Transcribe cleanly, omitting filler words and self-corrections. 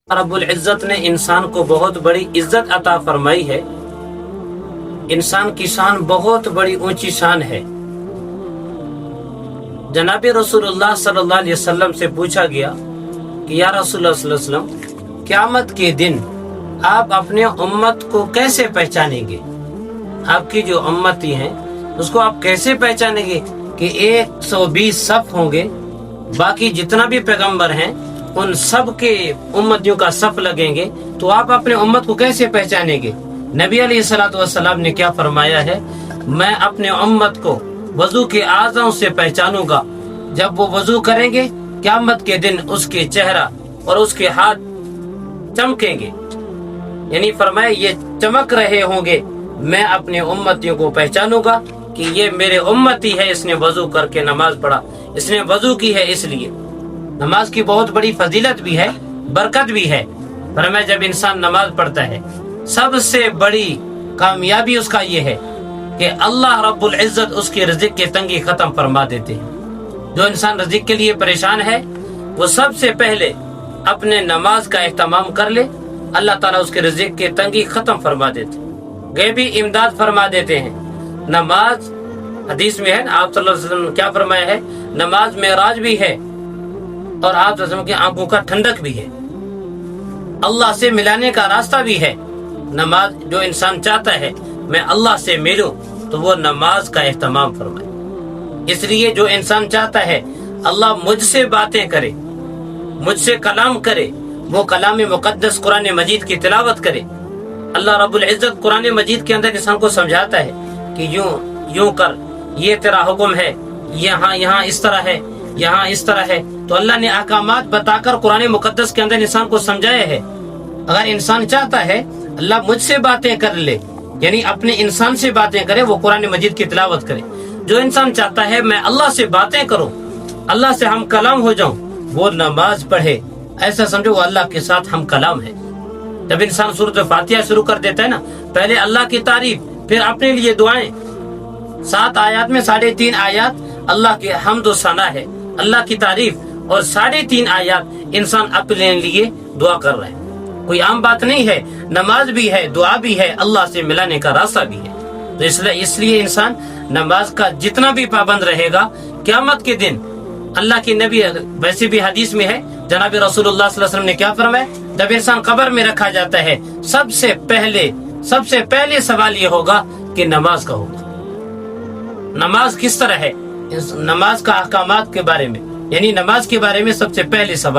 رب العزت نے انسان کو بہت بڑی عزت عطا فرمائی ہے۔ انسان کی شان بہت بڑی اونچی شان ہے۔ جناب رسول اللہ صلی اللہ علیہ وسلم سے پوچھا گیا کہ یا رسول اللہ صلی اللہ علیہ وسلم، قیامت کے دن آپ اپنے امت کو کیسے پہچانیں گے؟ آپ کی جو امتی ہیں اس کو آپ کیسے پہچانیں گے کہ 120 صف ہوں گے، باقی جتنا بھی پیغمبر ہیں ان سب کے امتیوں کا صف لگیں گے، تو آپ اپنے امت کو کیسے پہچانیں گے؟ نبی علیہ السلام نے کیا فرمایا ہے؟ میں اپنے امت کو وضو کے اعضاء سے پہچانوں گا۔ جب وہ وضو کریں گے قیامت کے دن اس کے چہرہ اور اس کے ہاتھ چمکیں گے، یعنی فرمایا یہ چمک رہے ہوں گے، میں اپنے امتیوں کو پہچانوں گا کہ یہ میرے امتی ہے، اس نے وضو کر کے نماز پڑھا، اس نے وضو کی ہے۔ اس لیے نماز کی بہت بڑی فضیلت بھی ہے، برکت بھی ہے۔ فرمایا جب انسان نماز پڑھتا ہے سب سے بڑی کامیابی اس کا یہ ہے کہ اللہ رب العزت اس کے رزق کی تنگی ختم فرما دیتے ہیں۔ جو انسان رزق کے لیے پریشان ہے وہ سب سے پہلے اپنے نماز کا اہتمام کر لے، اللہ تعالیٰ اس کے رزق کی تنگی ختم فرما دیتے ہیں، غیبی امداد فرما دیتے ہیں۔ نماز حدیث میں ہے، آپ صلی اللہ علیہ وسلم نے کیا فرمایا ہے؟ نماز معراج بھی ہے اور آپ صلی اللہ علیہ وسلم کی آنکھوں کا ٹھنڈک بھی ہے، اللہ سے ملانے کا راستہ بھی ہے۔ نماز جو انسان چاہتا ہے میں اللہ سے ملوں تو وہ نماز کا اہتمام فرمائے۔ اس لیے جو انسان چاہتا ہے اللہ مجھ سے باتیں کرے، مجھ سے کلام کرے، وہ کلام مقدس قرآن مجید کی تلاوت کرے۔ اللہ رب العزت قرآن مجید کے اندر انسان کو سمجھاتا ہے کہ یوں کر، یہ تیرا حکم ہے، یہاں اس طرح ہے، یہاں اس طرح ہے۔ تو اللہ نے احکامات بتا کر قرآن مقدس کے اندر انسان کو سمجھایا ہے۔ اگر انسان چاہتا ہے اللہ مجھ سے باتیں کر لے، یعنی اپنے انسان سے باتیں کرے، وہ قرآن مجید کی تلاوت کرے۔ جو انسان چاہتا ہے میں اللہ سے باتیں کروں، اللہ سے ہم کلام ہو جاؤں، وہ نماز پڑھے، ایسا سمجھو وہ اللہ کے ساتھ ہم کلام ہے۔ جب انسان سورۃ فاتحہ شروع کر دیتا ہے نا، پہلے اللہ کی تعریف، پھر اپنے لیے دعائیں۔ 7 آیات میں 3.5 آیات اللہ کی حمد و ثنا ہے، اللہ کی تعریف، اور 3.5 آیات انسان اپنے لیے دعا کر رہا ہے۔ کوئی عام بات نہیں ہے، نماز بھی ہے، دعا بھی ہے، اللہ سے ملانے کا راستہ بھی ہے۔ تو اس لیے انسان نماز کا جتنا بھی پابند رہے گا، قیامت کے دن اللہ کے نبی، ویسے بھی حدیث میں ہے، جناب رسول اللہ صلی اللہ علیہ وسلم نے کیا فرمایا؟ جب انسان قبر میں رکھا جاتا ہے سب سے پہلے سوال یہ ہوگا کہ نماز کا ہوگا۔ نماز کس طرح ہے؟ نماز کا احکامات کے بارے میں، یعنی نماز کے بارے میں سب سے پہلے سوال